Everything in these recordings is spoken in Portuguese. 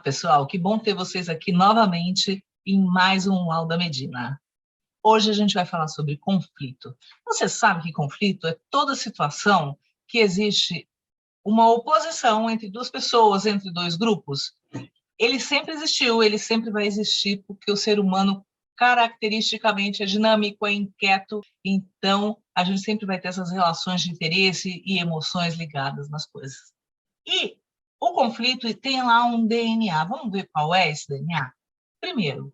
pessoal, que bom ter vocês aqui novamente em mais um Uau da Medina. Hoje a gente vai falar sobre conflito. Você sabe que conflito é toda situação que existe uma oposição entre duas pessoas, entre dois grupos. Ele sempre existiu, ele sempre vai existir, porque o ser humano caracteristicamente é dinâmico, é inquieto, então a gente sempre vai ter essas relações de interesse e emoções ligadas nas coisas. E o conflito tem lá um DNA. Vamos ver qual é esse DNA? Primeiro,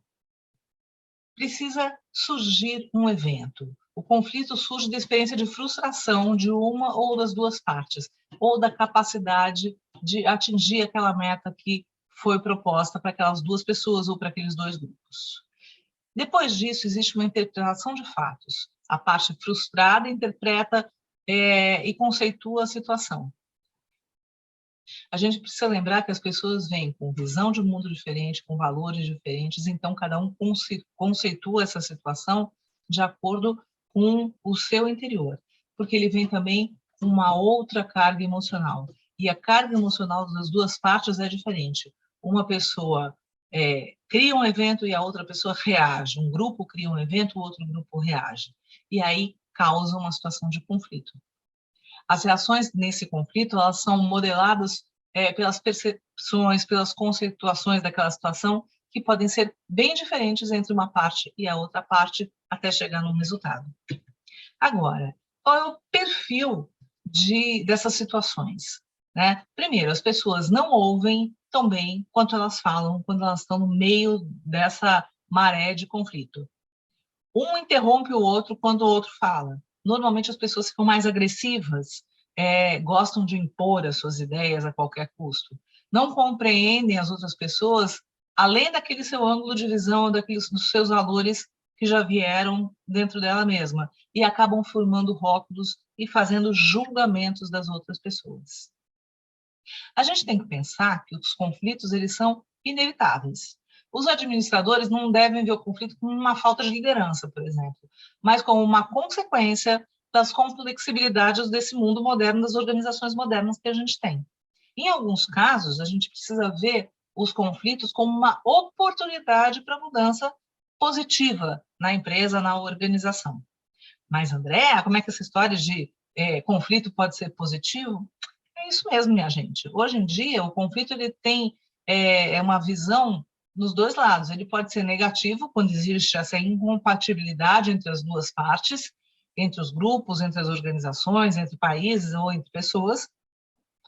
precisa surgir um evento. O conflito surge da experiência de frustração de uma ou das duas partes, ou da capacidade de atingir aquela meta que foi proposta para aquelas duas pessoas ou para aqueles dois grupos. Depois disso, existe uma interpretação de fatos. A parte frustrada interpreta e conceitua a situação. A gente precisa lembrar que as pessoas vêm com visão de mundo diferente, com valores diferentes, então cada um conceitua essa situação de acordo com o seu interior, porque ele vem também com uma outra carga emocional. E a carga emocional das duas partes é diferente. Uma pessoa cria um evento e a outra pessoa reage. Um grupo cria um evento, o outro grupo reage. E aí causa uma situação de conflito. As reações nesse conflito, elas são modeladas pelas percepções, pelas conceituações daquela situação, que podem ser bem diferentes entre uma parte e a outra parte, até chegar num resultado. Agora, qual é o perfil dessas situações? Né? Primeiro, as pessoas não ouvem tão bem quanto elas falam, quando elas estão no meio dessa maré de conflito. Um interrompe o outro quando o outro fala. Normalmente as pessoas ficam mais agressivas, gostam de impor as suas ideias a qualquer custo. Não compreendem as outras pessoas, além daquele seu ângulo de visão, dos seus valores que já vieram dentro dela mesma, e acabam formando rótulos e fazendo julgamentos das outras pessoas. A gente tem que pensar que os conflitos eles são inevitáveis. Os administradores não devem ver o conflito como uma falta de liderança, por exemplo, mas como uma consequência das complexibilidades desse mundo moderno, das organizações modernas que a gente tem. Em alguns casos, a gente precisa ver os conflitos como uma oportunidade para mudança positiva na empresa, na organização. Mas, André, como é que essa história de conflito pode ser positivo? É isso mesmo, minha gente. Hoje em dia, o conflito ele tem uma visão nos dois lados. Ele pode ser negativo, quando existe essa incompatibilidade entre as duas partes, entre os grupos, entre as organizações, entre países ou entre pessoas,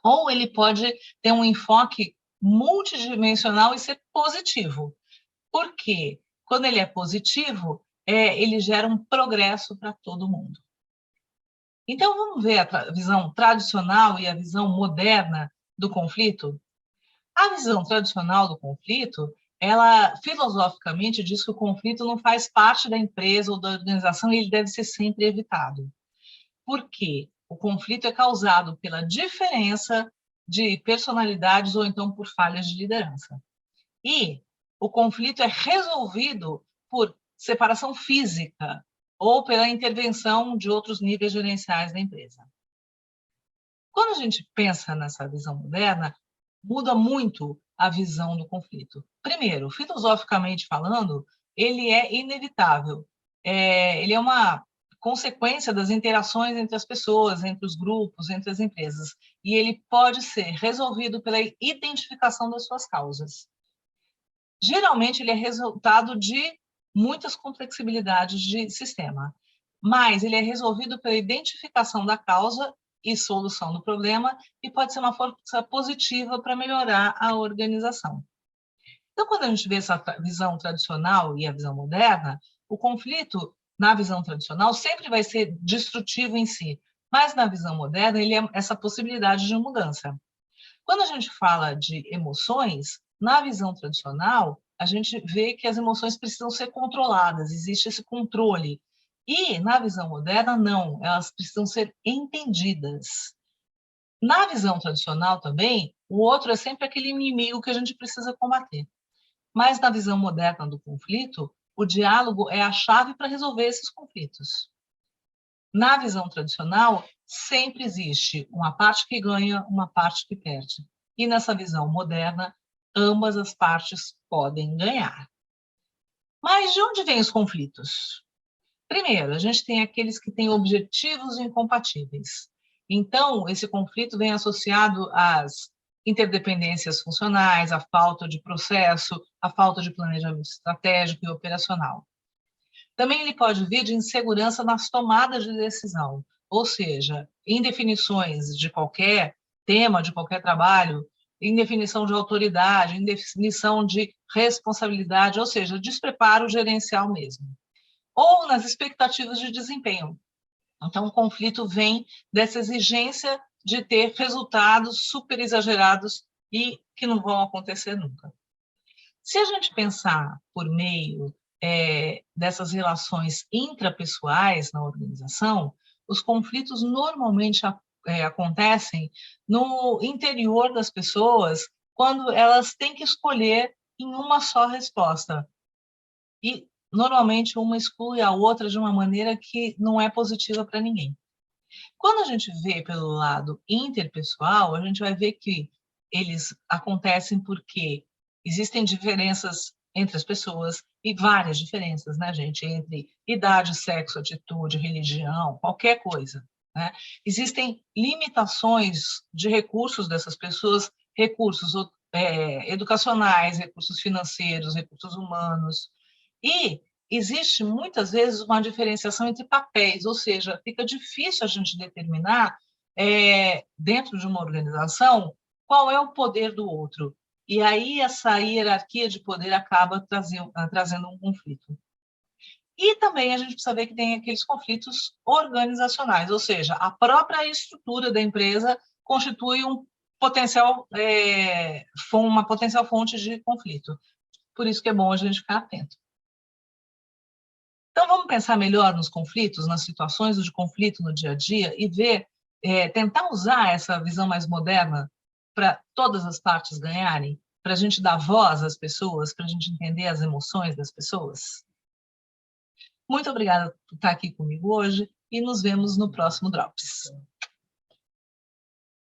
ou ele pode ter um enfoque multidimensional e ser positivo. Por quê? Quando ele é positivo, ele gera um progresso para todo mundo. Então, vamos ver a visão tradicional e a visão moderna do conflito? A visão tradicional do conflito, ela filosoficamente diz que o conflito não faz parte da empresa ou da organização e ele deve ser sempre evitado. Por quê? O conflito é causado pela diferença de personalidades ou então por falhas de liderança. E o conflito é resolvido por separação física ou pela intervenção de outros níveis gerenciais da empresa. Quando a gente pensa nessa visão moderna, muda muito a visão do conflito. Primeiro, filosoficamente falando, ele é inevitável. Ele é uma consequência das interações entre as pessoas, entre os grupos, entre as empresas. E ele pode ser resolvido pela identificação das suas causas. Geralmente, ele é resultado de muitas complexibilidades de sistema, mas ele é resolvido pela identificação da causa e solução do problema e pode ser uma força positiva para melhorar a organização. Então, quando a gente vê essa visão tradicional e a visão moderna, o conflito, na visão tradicional, sempre vai ser destrutivo em si, mas na visão moderna, ele é essa possibilidade de mudança. Quando a gente fala de emoções, na visão tradicional, a gente vê que as emoções precisam ser controladas, existe esse controle. E, na visão moderna, não, elas precisam ser entendidas. Na visão tradicional também, o outro é sempre aquele inimigo que a gente precisa combater. Mas na visão moderna do conflito, o diálogo é a chave para resolver esses conflitos. Na visão tradicional, sempre existe uma parte que ganha, uma parte que perde. E nessa visão moderna, ambas as partes podem ganhar. Mas de onde vêm os conflitos? Primeiro, a gente tem aqueles que têm objetivos incompatíveis. Então, esse conflito vem associado às interdependências funcionais, à falta de processo, à falta de planejamento estratégico e operacional. Também ele pode vir de insegurança nas tomadas de decisão, ou seja, em definições de qualquer tema, de qualquer trabalho, em definição de autoridade, em definição de responsabilidade, ou seja, despreparo gerencial mesmo. Ou nas expectativas de desempenho. Então, o conflito vem dessa exigência de ter resultados super exagerados e que não vão acontecer nunca. Se a gente pensar por meio dessas relações intrapessoais na organização, os conflitos normalmente acontecem no interior das pessoas quando elas têm que escolher em uma só resposta. E, normalmente, uma exclui a outra de uma maneira que não é positiva para ninguém. Quando a gente vê pelo lado interpessoal, a gente vai ver que eles acontecem porque existem diferenças entre as pessoas, e várias diferenças, né, gente? Entre idade, sexo, atitude, religião, qualquer coisa, né? Existem limitações de recursos dessas pessoas, recursos educacionais, recursos financeiros, recursos humanos, e existe muitas vezes uma diferenciação entre papéis, ou seja, fica difícil a gente determinar, dentro de uma organização, qual é o poder do outro. E aí essa hierarquia de poder acaba trazendo um conflito. E também a gente precisa ver que tem aqueles conflitos organizacionais, ou seja, a própria estrutura da empresa constitui uma potencial fonte de conflito. Por isso que é bom a gente ficar atento. Então, vamos pensar melhor nos conflitos, nas situações de conflito no dia a dia e ver, tentar usar essa visão mais moderna para todas as partes ganharem, para a gente dar voz às pessoas, para a gente entender as emoções das pessoas. Muito obrigada por estar aqui comigo hoje e nos vemos no próximo Drops.